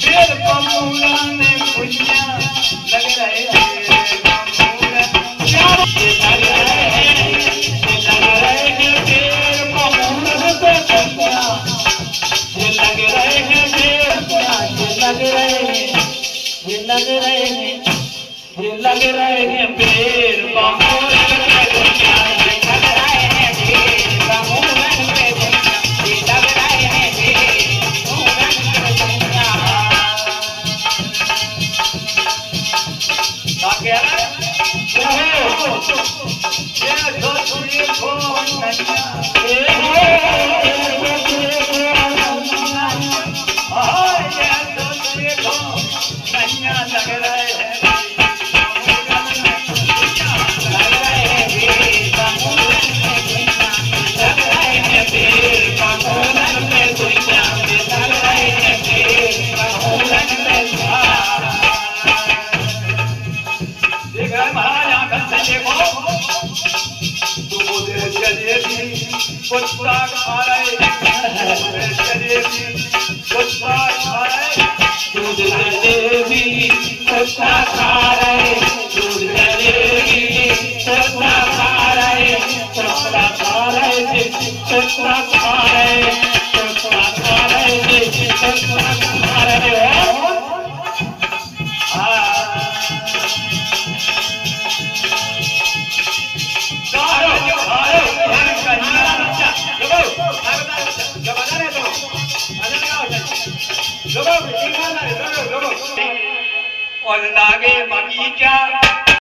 पेड़ पमूला ने कुंजा लग रहे लग रहे हैं पेड़ पमूला कुत्ता खा रहे कुत्ता खा रहे दूध जलेबी कुत्ता खा रहे दूध जलेबी कुत्ता खा रहे कुत्ता खा रहे कुत्ता खा रहे कुत्ता खा रहे कुत्ता खा रहे और लागे बगीचा